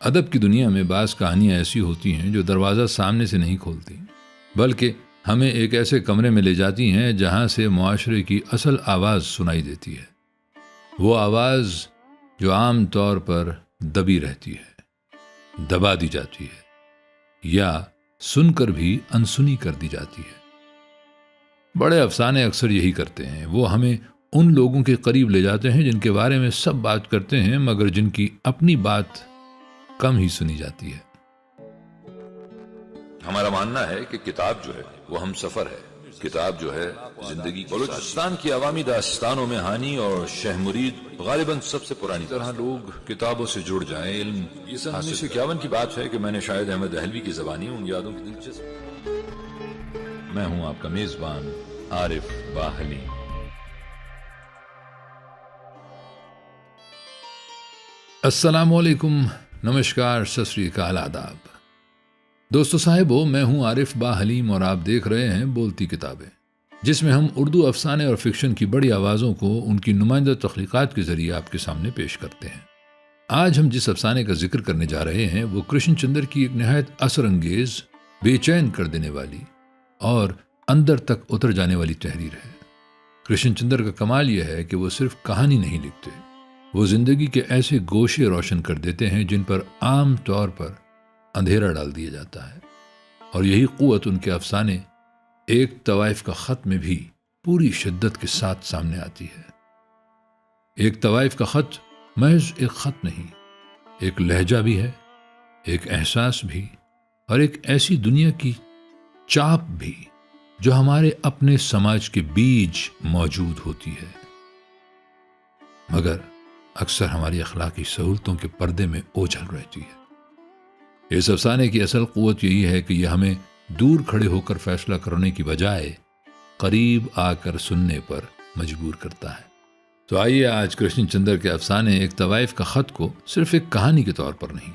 ادب کی دنیا میں بعض کہانیاں ایسی ہوتی ہیں جو دروازہ سامنے سے نہیں کھولتی، بلکہ ہمیں ایک ایسے کمرے میں لے جاتی ہیں جہاں سے معاشرے کی اصل آواز سنائی دیتی ہے۔ وہ آواز جو عام طور پر دبی رہتی ہے، دبا دی جاتی ہے، یا سن کر بھی انسنی کر دی جاتی ہے۔ بڑے افسانے اکثر یہی کرتے ہیں، وہ ہمیں ان لوگوں کے قریب لے جاتے ہیں جن کے بارے میں سب بات کرتے ہیں مگر جن کی اپنی بات کم ہی سنی جاتی ہے۔ ہمارا ماننا ہے کہ کتاب جو ہے وہ ہم سفر ہے، کتاب جو ہے زندگی کی بلوچستان کی عوامی داستانوں میں ہانی اور شہ مرید غالباً سب سے پرانی طرح لوگ کتابوں سے جڑ جائیں۔ علم یہ سن 1951 کی بات ہے کہ میں نے شاید احمد دہلوی کی زبانی ان یادوں کی دلچسپ۔ میں ہوں آپ کا میزبان عارف باہلی۔ السلام علیکم، نمشکار، ست سری اکال، آداب۔ دوستو صاحبو، میں ہوں عارف باحلیم اور آپ دیکھ رہے ہیں بولتی کتابیں، جس میں ہم اردو افسانے اور فکشن کی بڑی آوازوں کو ان کی نمائندہ تخلیقات کے ذریعے آپ کے سامنے پیش کرتے ہیں۔ آج ہم جس افسانے کا ذکر کرنے جا رہے ہیں وہ کرشن چندر کی ایک نہایت اثر انگیز، بے چین کر دینے والی اور اندر تک اتر جانے والی تحریر ہے۔ کرشن چندر کا کمال یہ ہے کہ وہ صرف کہانی نہیں لکھتے، وہ زندگی کے ایسے گوشے روشن کر دیتے ہیں جن پر عام طور پر اندھیرا ڈال دیا جاتا ہے، اور یہی قوت ان کے افسانے ایک طوائف کا خط میں بھی پوری شدت کے ساتھ سامنے آتی ہے۔ ایک طوائف کا خط محض ایک خط نہیں، ایک لہجہ بھی ہے، ایک احساس بھی، اور ایک ایسی دنیا کی چاپ بھی جو ہمارے اپنے سماج کے بیچ موجود ہوتی ہے، مگر اکثر ہماری اخلاقی سہولتوں کے پردے میں اوجھل رہتی ہے۔ اس افسانے کی اصل قوت یہی ہے کہ یہ ہمیں دور کھڑے ہو کر فیصلہ کرنے کی بجائے قریب آ کر سننے پر مجبور کرتا ہے۔ تو آئیے آج کرشن چندر کے افسانے ایک طوائف کا خط کو صرف ایک کہانی کے طور پر نہیں،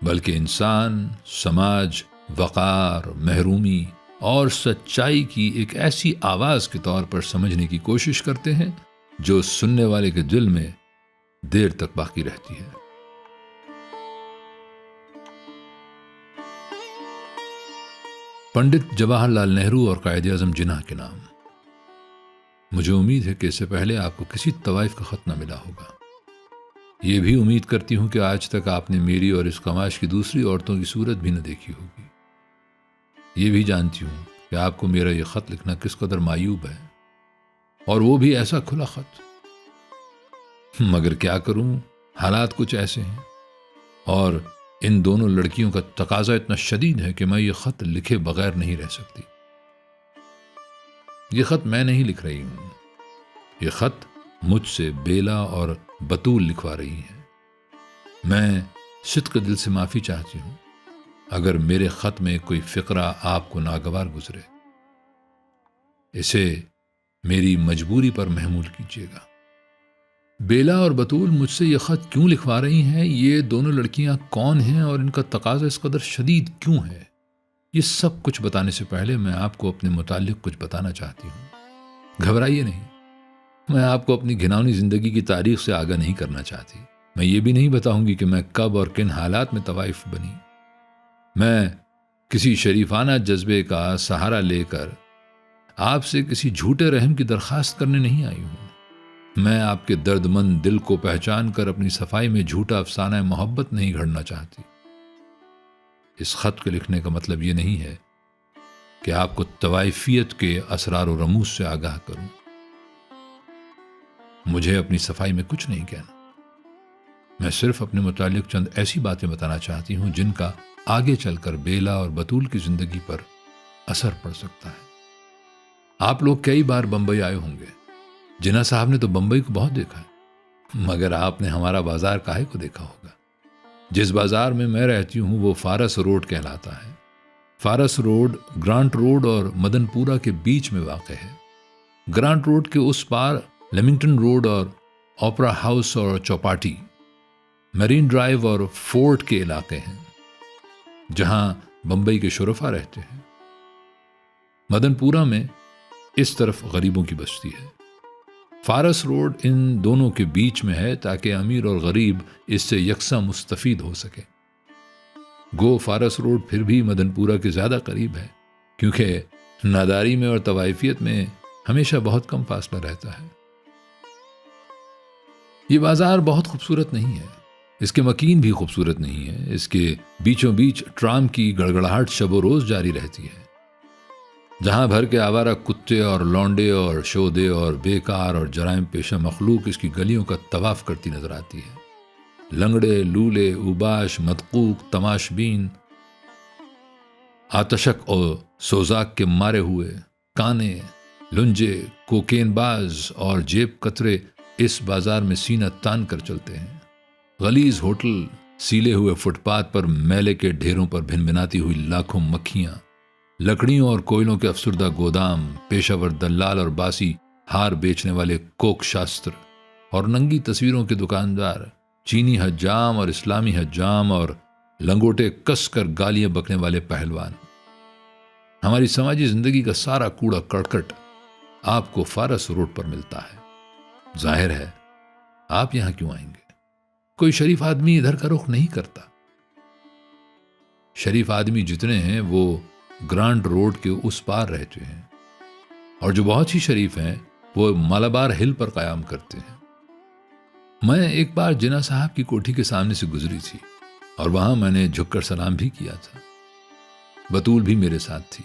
بلکہ انسان، سماج، وقار، محرومی اور سچائی کی ایک ایسی آواز کے طور پر سمجھنے کی کوشش کرتے ہیں جو سننے والے کے دل میں دیر تک باقی رہتی ہے۔ پنڈت جواہر لال نہرو اور قائد اعظم جناح کے نام۔ مجھے امید ہے کہ اس سے پہلے آپ کو کسی طوائف کا خط نہ ملا ہوگا۔ یہ بھی امید کرتی ہوں کہ آج تک آپ نے میری اور اس کماش کی دوسری عورتوں کی صورت بھی نہ دیکھی ہوگی۔ یہ بھی جانتی ہوں کہ آپ کو میرا یہ خط لکھنا کس قدر معیوب ہے، اور وہ بھی ایسا کھلا خط۔ مگر کیا کروں، حالات کچھ ایسے ہیں، اور ان دونوں لڑکیوں کا تقاضا اتنا شدید ہے کہ میں یہ خط لکھے بغیر نہیں رہ سکتی۔ یہ خط میں نہیں لکھ رہی ہوں، یہ خط مجھ سے بیلا اور بطول لکھوا رہی ہیں۔ میں صدق دل سے معافی چاہتی ہوں اگر میرے خط میں کوئی فقرہ آپ کو ناگوار گزرے۔ اسے میری مجبوری پر محمول کیجیے گا۔ بیلا اور بطول مجھ سے یہ خط کیوں لکھوا رہی ہیں، یہ دونوں لڑکیاں کون ہیں، اور ان کا تقاضا اس قدر شدید کیوں ہے، یہ سب کچھ بتانے سے پہلے میں آپ کو اپنے متعلق کچھ بتانا چاہتی ہوں۔ گھبرائیے نہیں، میں آپ کو اپنی گھناؤنی زندگی کی تاریخ سے آگاہ نہیں کرنا چاہتی۔ میں یہ بھی نہیں بتاؤں گی کہ میں کب اور کن حالات میں طوائف بنی۔ میں کسی شریفانہ جذبے کا سہارا لے کر آپ سے کسی جھوٹے رحم کی درخواست کرنے نہیں آئی ہوں۔ میں آپ کے درد مند دل کو پہچان کر اپنی صفائی میں جھوٹا افسانہ محبت نہیں گھڑنا چاہتی۔ اس خط کے لکھنے کا مطلب یہ نہیں ہے کہ آپ کو طوائفیت کے اسرار و رموز سے آگاہ کروں۔ مجھے اپنی صفائی میں کچھ نہیں کہنا، میں صرف اپنے متعلق چند ایسی باتیں بتانا چاہتی ہوں جن کا آگے چل کر بیلا اور بطول کی زندگی پر اثر پڑ سکتا ہے۔ آپ لوگ کئی بار بمبئی آئے ہوں گے، جناح صاحب نے تو بمبئی کو بہت دیکھا ہے، مگر آپ نے ہمارا بازار کاہے کو دیکھا ہوگا؟ جس بازار میں میں رہتی ہوں وہ فارس روڈ کہلاتا ہے۔ فارس روڈ گرانٹ روڈ اور مدن پورہ کے بیچ میں واقع ہے۔ گرانٹ روڈ کے اس پار لیمنگٹن روڈ اور اوپرا ہاؤس اور چوپاٹی، مرین ڈرائیو اور فورٹ کے علاقے ہیں جہاں بمبئی کے شرفا رہتے ہیں۔ مدن پورہ میں اس طرف غریبوں کی بستی ہے۔ فارس روڈ ان دونوں کے بیچ میں ہے تاکہ امیر اور غریب اس سے یکساں مستفید ہو سکے۔ گو فارس روڈ پھر بھی مدن پورہ کے زیادہ قریب ہے، کیونکہ ناداری میں اور طوائفیت میں ہمیشہ بہت کم فاصلہ رہتا ہے۔ یہ بازار بہت خوبصورت نہیں ہے، اس کے مکین بھی خوبصورت نہیں ہے، اس کے بیچوں بیچ ٹرام کی گڑگڑاہٹ شب و روز جاری رہتی ہے، جہاں بھر کے آوارہ کتے اور لونڈے اور شودے اور بیکار اور جرائم پیشہ مخلوق اس کی گلیوں کا طواف کرتی نظر آتی ہے۔ لنگڑے، لولے، اوباش، مدقوق، تماش بین، آتشک اور سوزاک کے مارے ہوئے، کانے، لنجے، کوکین باز اور جیب کترے اس بازار میں سینہ تان کر چلتے ہیں۔ غلیظ ہوٹل، سیلے ہوئے فٹ پاتھ پر میلے کے ڈھیروں پر بھن بھناتی ہوئی لاکھوں مکھیاں، لکڑیوں اور کوئلوں کے افسردہ گودام، پیشہ ور دلال اور باسی ہار بیچنے والے کوک شاستر اور ننگی تصویروں کے دکاندار، چینی حجام اور اسلامی حجام اور لنگوٹے کس کر گالیاں بکنے والے پہلوان۔ ہماری سماجی زندگی کا سارا کوڑا کرکٹ آپ کو فارس روڈ پر ملتا ہے۔ ظاہر ہے آپ یہاں کیوں آئیں گے؟ کوئی شریف آدمی ادھر کا رخ نہیں کرتا۔ شریف آدمی جتنے ہیں وہ گرانڈ روڈ کے اس پار رہتے ہیں، اور جو بہت ہی شریف ہیں وہ مالابار ہل پر قیام کرتے ہیں۔ میں ایک بار جناح صاحب کی کوٹھی کے سامنے سے گزری تھی، اور وہاں میں نے جھک کر سلام بھی کیا تھا۔ بطول بھی میرے ساتھ تھی۔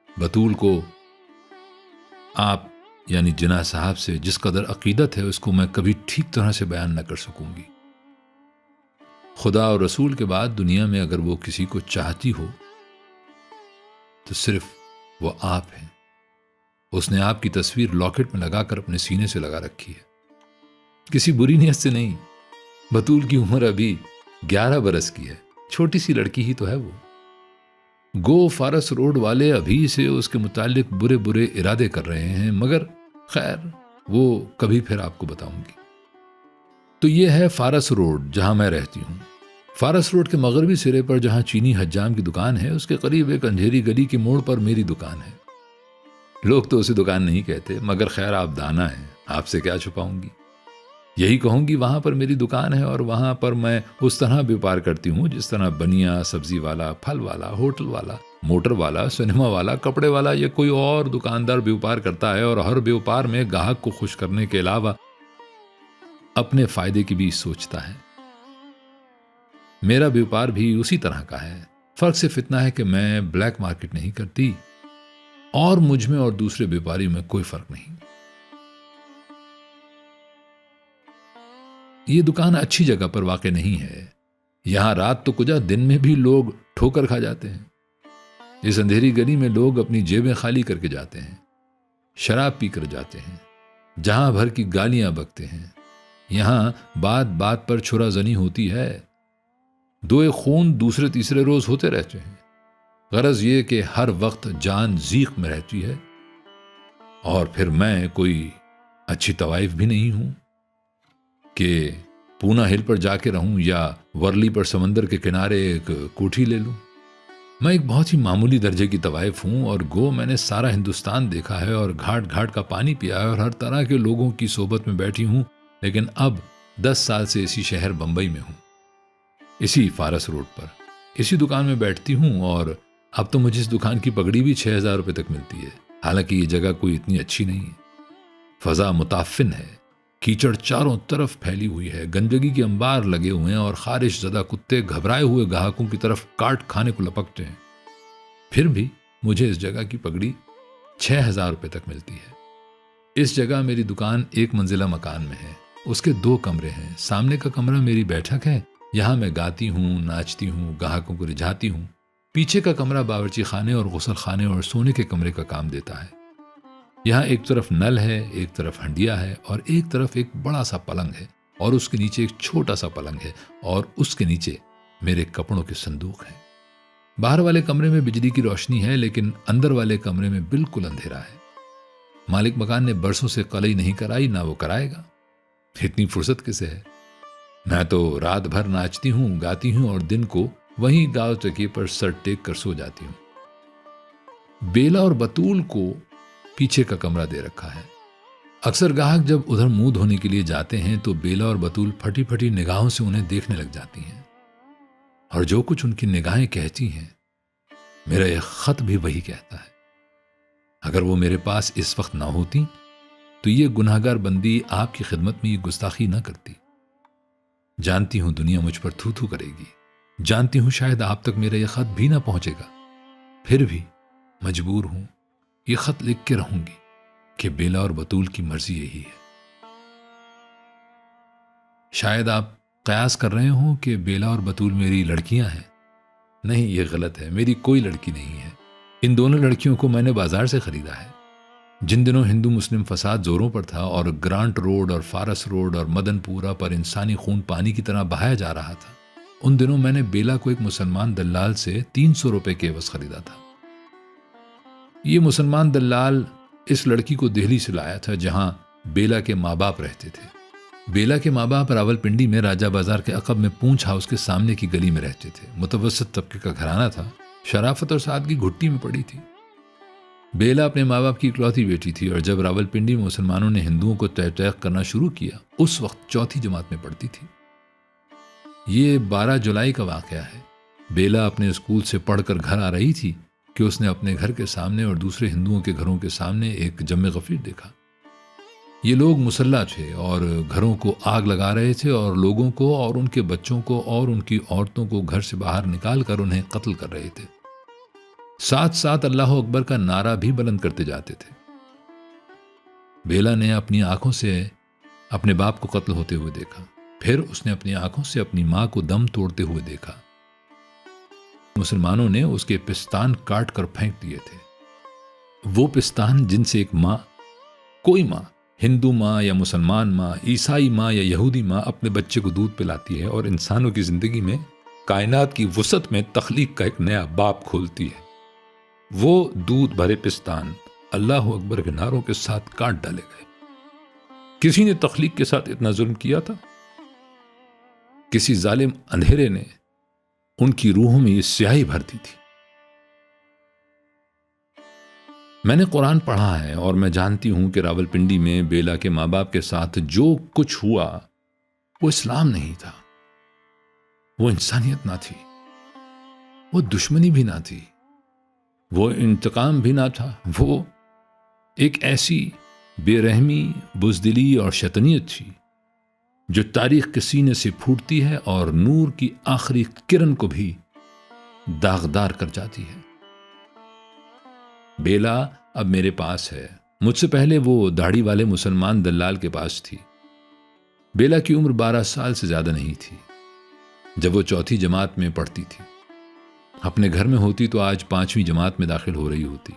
بطول کو آپ یعنی جناح صاحب سے جس قدر عقیدت ہے اس کو میں کبھی ٹھیک طرح سے بیان نہ کر سکوں گی۔ خدا اور رسول کے بعد دنیا میں اگر وہ کسی کو چاہتی ہو تو صرف وہ آپ ہیں۔ اس نے آپ کی تصویر لاکٹ میں لگا کر اپنے سینے سے لگا رکھی ہے، کسی بری نیت سے نہیں۔ بطول کی عمر ابھی 11 برس کی ہے، چھوٹی سی لڑکی ہی تو ہے وہ۔ گو فارس روڈ والے ابھی سے اس کے متعلق برے برے ارادے کر رہے ہیں، مگر خیر وہ کبھی پھر آپ کو بتاؤں گی۔ تو یہ ہے فارس روڈ جہاں میں رہتی ہوں۔ فارس روڈ کے مغربی سرے پر جہاں چینی حجام کی دکان ہے، اس کے قریب ایک اندھیری گلی کے موڑ پر میری دکان ہے۔ لوگ تو اسے دکان نہیں کہتے، مگر خیر آپ دانا ہیں، آپ سے کیا چھپاؤں گی۔ یہی کہوں گی وہاں پر میری دکان ہے، اور وہاں پر میں اس طرح بیوپار کرتی ہوں جس طرح بنیا، سبزی والا، پھل والا، ہوٹل والا، موٹر والا، سنیما والا، کپڑے والا یا کوئی اور دکاندار بیوپار کرتا ہے، اور ہر بیوپار میں گاہک کو خوش کرنے کے علاوہ اپنے فائدے کی بھی سوچتا ہے۔ میرا بیوپار بھی اسی طرح کا ہے، فرق صرف اتنا ہے کہ میں بلیک مارکیٹ نہیں کرتی، اور مجھ میں اور دوسرے بیوپاریوں میں کوئی فرق نہیں۔ یہ دکان اچھی جگہ پر واقع نہیں ہے، یہاں رات تو کجا دن میں بھی لوگ ٹھوکر کھا جاتے ہیں۔ اس اندھیری گلی میں لوگ اپنی جیبیں خالی کر کے جاتے ہیں، شراب پی کر جاتے ہیں، جہاں بھر کی گالیاں بکتے ہیں۔ یہاں بات بات پر چھرا زنی ہوتی ہے، دوئے خون دوسرے تیسرے روز ہوتے رہتے ہیں۔ غرض یہ کہ ہر وقت جان زیق میں رہتی ہے، اور پھر میں کوئی اچھی طوائف بھی نہیں ہوں کہ پونا ہل پر جا کے رہوں یا ورلی پر سمندر کے کنارے ایک کوٹھی لے لوں۔ میں ایک بہت ہی معمولی درجے کی طوائف ہوں، اور گو میں نے سارا ہندوستان دیکھا ہے اور گھاٹ گھاٹ کا پانی پیا ہے اور ہر طرح کے لوگوں کی صحبت میں بیٹھی ہوں، لیکن اب 10 سال سے اسی شہر بمبئی میں ہوں، اسی فارس روڈ پر اسی دکان میں بیٹھتی ہوں، اور اب تو مجھے اس دکان کی پگڑی بھی 6000 روپے تک ملتی ہے۔ حالانکہ یہ جگہ کوئی اتنی اچھی نہیں ہے، فضا متعفن ہے، کیچڑ چاروں طرف پھیلی ہوئی ہے، گندگی کے انبار لگے ہوئے ہیں، اور خارش زدہ کتے گھبرائے ہوئے گاہکوں کی طرف کاٹ کھانے کو لپکتے ہیں۔ پھر بھی مجھے اس جگہ کی پگڑی 6000 روپے تک ملتی ہے۔ اس جگہ میری دکان 1 منزلہ مکان میں ہے، اس کے 2 کمرے ہیں۔ سامنے کا کمرہ میری بیٹھک ہے، یہاں میں گاتی ہوں، ناچتی ہوں، گاہکوں کو رجھاتی ہوں۔ پیچھے کا کمرہ باورچی خانے اور غسل خانے اور سونے کے کمرے کا کام دیتا ہے۔ یہاں ایک طرف نل ہے، ایک طرف ہنڈیا ہے، اور ایک طرف ایک بڑا سا پلنگ ہے، اور اس کے نیچے ایک چھوٹا سا پلنگ ہے، اور اس کے نیچے میرے کپڑوں کے صندوق ہیں۔ باہر والے کمرے میں بجلی کی روشنی ہے، لیکن اندر والے کمرے میں بالکل اندھیرا ہے۔ مالک مکان نے برسوں سے قلعی نہیں کرائی، نہ وہ کرائے گا۔ اتنی فرصت کسے ہے؟ میں تو رات بھر ناچتی ہوں، گاتی ہوں، اور دن کو وہیں گاؤں تکیے پر سر ٹیک کر سو جاتی ہوں۔ بیلا اور بطول کو پیچھے کا کمرہ دے رکھا ہے۔ اکثر گاہک جب ادھر منہ دھونے کے لیے جاتے ہیں تو بیلا اور بطول پھٹی پھٹی نگاہوں سے انہیں دیکھنے لگ جاتی ہیں۔ اور جو کچھ ان کی نگاہیں کہتی ہیں میرا یہ خط بھی وہی کہتا ہے۔ اگر وہ میرے پاس اس وقت نہ ہوتی تو یہ گناہگار بندی آپ کی خدمت میں یہ گستاخی نہ کرتی۔ جانتی ہوں دنیا مجھ پر تھو تھو کرے گی، جانتی ہوں شاید آپ تک میرا یہ خط بھی نہ پہنچے گا، پھر بھی مجبور ہوں یہ خط لکھ کے رہوں گی کہ بیلا اور بطول کی مرضی یہی ہے۔ شاید آپ قیاس کر رہے ہوں کہ بیلا اور بطول میری لڑکیاں ہیں۔ نہیں، یہ غلط ہے، میری کوئی لڑکی نہیں ہے۔ ان دونوں لڑکیوں کو میں نے بازار سے خریدا ہے۔ جن دنوں ہندو مسلم فساد زوروں پر تھا اور گرانٹ روڈ اور فارس روڈ اور مدن پورہ پر انسانی خون پانی کی طرح بہایا جا رہا تھا، ان دنوں میں نے بیلا کو ایک مسلمان دلال سے 300 روپے کے عوض خریدا تھا۔ یہ مسلمان دلال اس لڑکی کو دہلی سے لایا تھا جہاں بیلا کے ماں باپ رہتے تھے۔ بیلا کے ماں باپ راولپنڈی میں راجہ بازار کے عقب میں پونچھ ہاؤس کے سامنے کی گلی میں رہتے تھے۔ متوسط طبقے کا گھرانہ تھا، شرافت اور سادگی گھٹی میں پڑی تھی۔ بیلا اپنے ماں باپ کی اکلوتی بیٹی تھی اور جب راولپنڈی میں مسلمانوں نے ہندوؤں کو تحقیق کرنا شروع کیا اس وقت چوتھی جماعت میں پڑھتی تھی۔ یہ 12 جولائی کا واقعہ ہے۔ بیلا اپنے اسکول سے پڑھ کر گھر آ رہی تھی کہ اس نے اپنے گھر کے سامنے اور دوسرے ہندوؤں کے گھروں کے سامنے ایک جم غفیر دیکھا۔ یہ لوگ مسلح تھے اور گھروں کو آگ لگا رہے تھے اور لوگوں کو اور ان کے بچوں کو اور ان کی عورتوں کو گھر سے باہر نکال کر انہیں قتل کر رہے تھے۔ ساتھ ساتھ اللہ اکبر کا نعرہ بھی بلند کرتے جاتے تھے۔ بیلا نے اپنی آنکھوں سے اپنے باپ کو قتل ہوتے ہوئے دیکھا، پھر اس نے اپنی آنکھوں سے اپنی ماں کو دم توڑتے ہوئے دیکھا۔ مسلمانوں نے اس کے پستان کاٹ کر پھینک دیے تھے۔ وہ پستان جن سے ایک ماں، کوئی ماں، ہندو ماں یا مسلمان ماں، عیسائی ماں یا یہودی ماں اپنے بچے کو دودھ پلاتی ہے اور انسانوں کی زندگی میں کائنات کی وسعت میں تخلیق کا ایک نیا باب کھولتی ہے، وہ دودھ بھرے پستان اللہ اکبر کے نعروں کے ساتھ کاٹ ڈالے گئے۔ کسی نے تخلیق کے ساتھ اتنا ظلم کیا تھا؟ کسی ظالم اندھیرے نے ان کی روحوں میں یہ سیاہی بھر دی تھی۔ میں نے قرآن پڑھا ہے اور میں جانتی ہوں کہ راولپنڈی میں بیلا کے ماں باپ کے ساتھ جو کچھ ہوا وہ اسلام نہیں تھا، وہ انسانیت نہ تھی، وہ دشمنی بھی نہ تھی، وہ انتقام بھی نہ تھا، وہ ایک ایسی بے رحمی، بزدلی اور شیطنیت تھی جو تاریخ کے سینے سے پھوٹتی ہے اور نور کی آخری کرن کو بھی داغدار کر جاتی ہے۔ بیلا اب میرے پاس ہے، مجھ سے پہلے وہ داڑھی والے مسلمان دلال کے پاس تھی۔ بیلا کی عمر 12 سال سے زیادہ نہیں تھی جب وہ چوتھی جماعت میں پڑھتی تھی۔ اپنے گھر میں ہوتی تو آج 5ویں جماعت میں داخل ہو رہی ہوتی،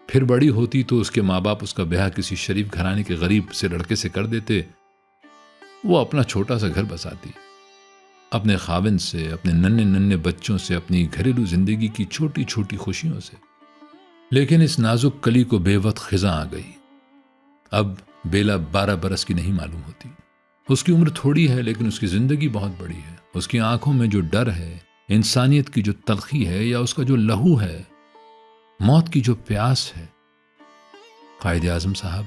پھر بڑی ہوتی تو اس کے ماں باپ اس کا بیاہ کسی شریف گھرانے کے غریب سے لڑکے سے کر دیتے، وہ اپنا چھوٹا سا گھر بساتی، اپنے خاوند سے، اپنے ننھے ننھے بچوں سے، اپنی گھریلو زندگی کی چھوٹی چھوٹی خوشیوں سے۔ لیکن اس نازک کلی کو بے وقت خزاں آ گئی۔ اب بیلا 12 برس کی نہیں معلوم ہوتی۔ اس کی عمر تھوڑی ہے لیکن اس کی زندگی بہت بڑی ہے۔ اس کی آنکھوں میں جو ڈر ہے، انسانیت کی جو تلخی ہے یا اس کا جو لہو ہے، موت کی جو پیاس ہے، قائد اعظم صاحب،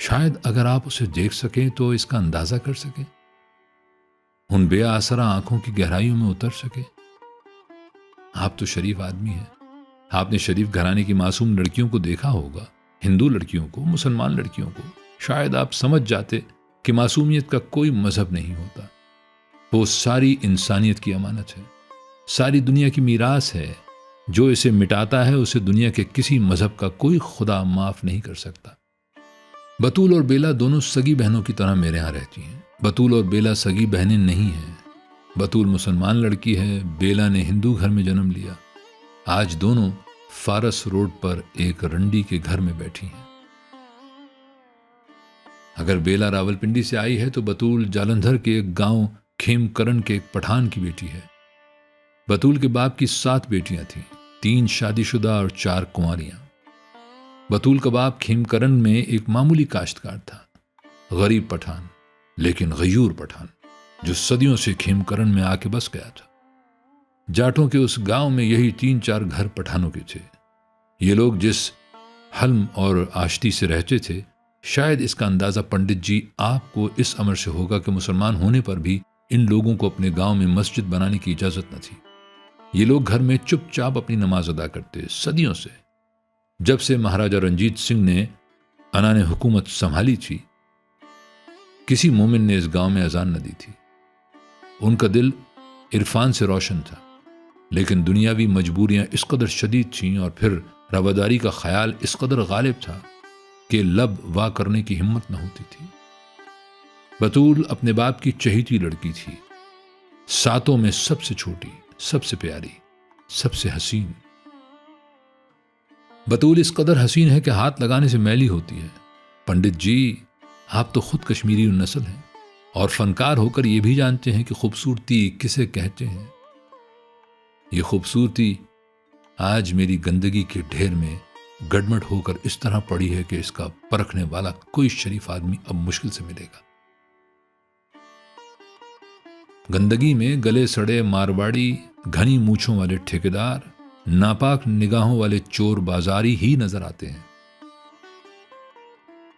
شاید اگر آپ اسے دیکھ سکیں تو اس کا اندازہ کر سکیں، ان بے آسرا آنکھوں کی گہرائیوں میں اتر سکیں۔ آپ تو شریف آدمی ہیں، آپ نے شریف گھرانے کی معصوم لڑکیوں کو دیکھا ہوگا، ہندو لڑکیوں کو، مسلمان لڑکیوں کو، شاید آپ سمجھ جاتے کہ معصومیت کا کوئی مذہب نہیں ہوتا، وہ ساری انسانیت کی امانت ہے، ساری دنیا کی میراث ہے، جو اسے مٹاتا ہے اسے دنیا کے کسی مذہب کا کوئی خدا معاف نہیں کر سکتا۔ بطول اور بیلا دونوں سگی بہنوں کی طرح میرے ہاں رہتی ہیں۔ بطول اور بیلا سگی بہنیں نہیں ہیں۔ بطول مسلمان لڑکی ہے، بیلا نے ہندو گھر میں جنم لیا۔ آج دونوں فارس روڈ پر ایک رنڈی کے گھر میں بیٹھی ہیں۔ اگر بیلا راولپنڈی سے آئی ہے تو بطول جالندھر کے ایک گاؤں کھیم کرن کے ایک پٹھان کی بیٹی ہے۔ بطول کے باپ کی 7 بیٹیاں تھیں، 3 شادی شدہ اور 4 کنواریاں۔ بطول کا باپ کھیم کرن میں ایک معمولی کاشتکار تھا، غریب پٹھان لیکن غیور پٹھان جو صدیوں سے کھیم کرن میں آ کے بس گیا تھا۔ جاٹوں کے اس گاؤں میں یہی 3-4 گھر پٹھانوں کے تھے۔ یہ لوگ جس حلم اور آشتی سے رہتے تھے، شاید اس کا اندازہ پنڈت جی آپ کو اس امر سے ہوگا کہ مسلمان ہونے پر بھی ان لوگوں کو اپنے گاؤں میں مسجد بنانے کی اجازت نہ تھی۔ یہ لوگ گھر میں چپ چاپ اپنی نماز ادا کرتے صدیوں سے۔ جب سے مہاراجا رنجیت سنگھ نے انان حکومت سنبھالی تھی، کسی مومن نے اس گاؤں میں اذان نہ دی تھی۔ ان کا دل عرفان سے روشن تھا، لیکن دنیاوی مجبوریاں اس قدر شدید تھیں اور پھر رواداری کا خیال اس قدر غالب تھا کہ لب وا کرنے کی ہمت نہ ہوتی تھی۔ بطول اپنے باپ کی چہیتی لڑکی تھی، ساتوں میں سب سے چھوٹی، سب سے پیاری، سب سے حسین۔ بطول اس قدر حسین ہے کہ ہاتھ لگانے سے میلی ہوتی ہے۔ پنڈت جی، آپ تو خود کشمیری نسل ہیں اور فنکار ہو کر یہ بھی جانتے ہیں کہ خوبصورتی کسے کہتے ہیں۔ یہ خوبصورتی آج میری گندگی کے ڈھیر میں گڑمٹ ہو کر اس طرح پڑی ہے کہ اس کا پرکھنے والا کوئی شریف آدمی اب مشکل سے ملے گا۔ گندگی میں گلے سڑے مارواڑی، گھنی مونچھوں والے ٹھیکیدار، ناپاک نگاہوں والے چور بازاری ہی نظر آتے ہیں۔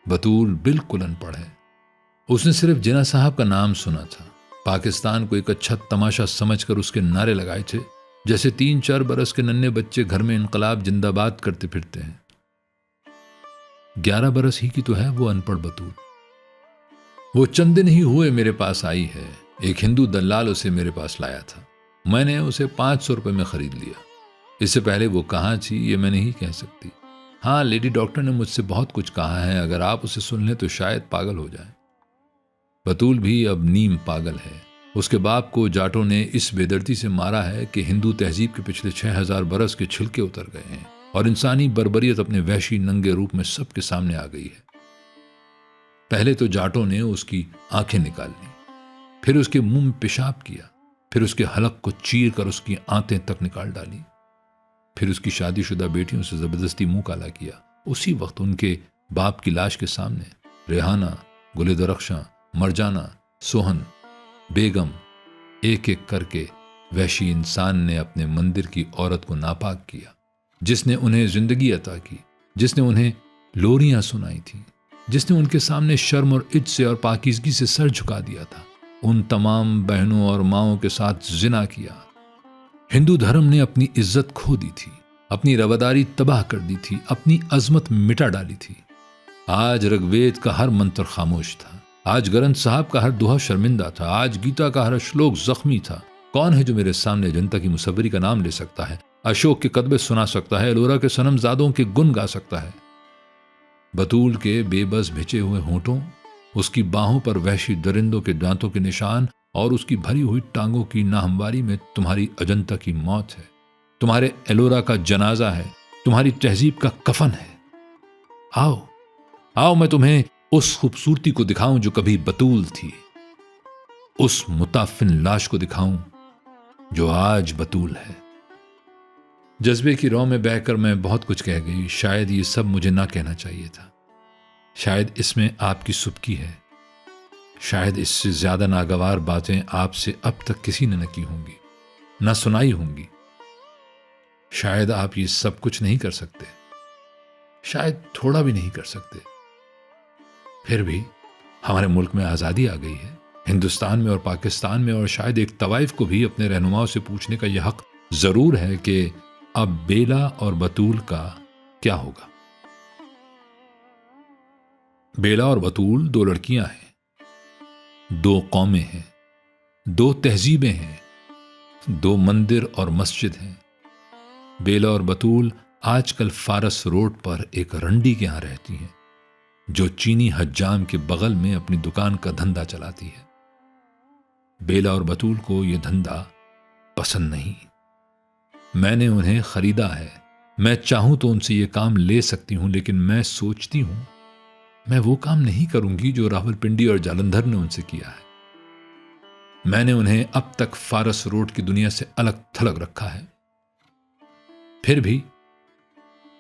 بطول بالکل ان پڑھ ہے۔ اس نے صرف جناح صاحب کا نام سنا تھا، پاکستان کو ایک اچھا تماشا سمجھ کر اس کے نعرے لگائے تھے، جیسے 3-4 برس کے ننھے بچے گھر میں انقلاب زندہ باد کرتے پھرتے ہیں۔ 11 برس ہی کی تو ہے وہ ان پڑھ بطول۔ وہ چند دن ہی ہوئے میرے پاس آئی ہے۔ ایک ہندو دلال اسے میرے پاس لایا تھا۔ میں نے اسے 500 روپے میں خرید لیا۔ اس سے پہلے وہ کہاں تھی یہ میں نہیں کہہ سکتی۔ ہاں، لیڈی ڈاکٹر نے مجھ سے بہت کچھ کہا ہے، اگر آپ اسے سن لیں تو شاید پاگل ہو جائیں۔ بطول بھی اب نیم پاگل ہے۔ اس کے باپ کو جاٹوں نے اس بے دردی سے مارا ہے کہ ہندو تہذیب کے پچھلے 6000 برس کے چھلکے اتر گئے ہیں اور انسانی بربریت اپنے وحشی ننگے روپ میں سب کے سامنے آ گئی ہے۔ پہلے تو جاٹوں نے اس کی آنکھیں نکال لی، پھر اس کے منہ میں پیشاب کیا، پھر اس کے حلق کو چیر کر اس کی آنتیں تک نکال ڈالی، پھر اس کی شادی شدہ بیٹیوں سے زبردستی منہ کالا کیا۔ اسی وقت ان کے باپ کی لاش کے سامنے ریحانہ، گل درخشاں، مرجانہ، سوہن، بیگم، ایک ایک کر کے وحشی انسان نے اپنے مندر کی عورت کو ناپاک کیا، جس نے انہیں زندگی عطا کی، جس نے انہیں لوریاں سنائی تھیں، جس نے ان کے سامنے شرم اور عجز سے اور پاکیزگی سے سر جھکا دیا تھا، ان تمام بہنوں اور ماؤں کے ساتھ زنا کیا۔ ہندو دھرم نے اپنی عزت کھو دی تھی، اپنی رواداری تباہ کر دی تھی، اپنی عظمت مٹا ڈالی تھی۔ آج رگوید کا ہر منتر خاموش تھا، آج گرنتھ صاحب کا ہر دوہا شرمندہ تھا، آج گیتا کا ہر شلوک زخمی تھا۔ کون ہے جو میرے سامنے جنتا کی مصوری کا نام لے سکتا ہے، اشوک کے کتبے سنا سکتا ہے، ایلورا کے صنم زادوں کے گن گا سکتا ہے؟ بطول کے بے بس بھچے ہوئے ہونٹوں، اس کی باہوں پر وحشی درندوں کے دانتوں کے نشان اور اس کی بھری ہوئی ٹانگوں کی ناہمواری میں تمہاری اجنتا کی موت ہے، تمہارے ایلورا کا جنازہ ہے، تمہاری تہذیب کا کفن ہے۔ آؤ آؤ، میں تمہیں اس خوبصورتی کو دکھاؤں جو کبھی بطول تھی، اس متعفن لاش کو دکھاؤں جو آج بطول ہے۔ جذبے کی رو میں بہہ کر میں بہت کچھ کہہ گئی، شاید یہ سب مجھے نہ کہنا چاہیے تھا، شاید اس میں آپ کی سبکی ہے، شاید اس سے زیادہ ناگوار باتیں آپ سے اب تک کسی نے نہ کی ہوں گی، نہ سنائی ہوں گی۔ شاید آپ یہ سب کچھ نہیں کر سکتے، شاید تھوڑا بھی نہیں کر سکتے۔ پھر بھی ہمارے ملک میں آزادی آ گئی ہے، ہندوستان میں اور پاکستان میں، اور شاید ایک طوائف کو بھی اپنے رہنماؤں سے پوچھنے کا یہ حق ضرور ہے کہ اب بیلا اور بطول کا کیا ہوگا۔ بیلا اور بطول 2 لڑکیاں ہیں، 2 قومیں ہیں، 2 تہذیبیں ہیں، 2 مندر اور مسجد ہیں۔ بیلا اور بطول آج کل فارس روڈ پر ایک رنڈی کے ہاں رہتی ہیں، جو چینی حجام کے بغل میں اپنی دکان کا دھندا چلاتی ہے۔ بیلا اور بطول کو یہ دھندا پسند نہیں۔ میں نے انہیں خریدا ہے، میں چاہوں تو ان سے یہ کام لے سکتی ہوں، لیکن میں سوچتی ہوں میں وہ کام نہیں کروں گی جو راولپنڈی اور جالندھر نے ان سے کیا ہے۔ میں نے انہیں اب تک فارس روڈ کی دنیا سے الگ تھلگ رکھا ہے۔ پھر بھی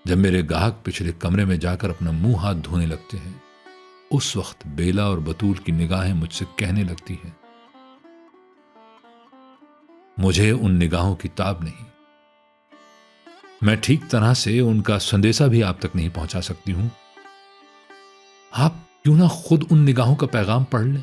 جب میرے گاہک پچھلے کمرے میں جا کر اپنا منہ ہاتھ دھونے لگتے ہیں، اس وقت بیلا اور بطول کی نگاہیں مجھ سے کہنے لگتی ہیں، مجھے ان نگاہوں کی تاب نہیں، میں ٹھیک طرح سے ان کا سندیسہ بھی آپ تک نہیں پہنچا سکتی ہوں، آپ کیوں نہ خود ان نگاہوں کا پیغام پڑھ لیں؟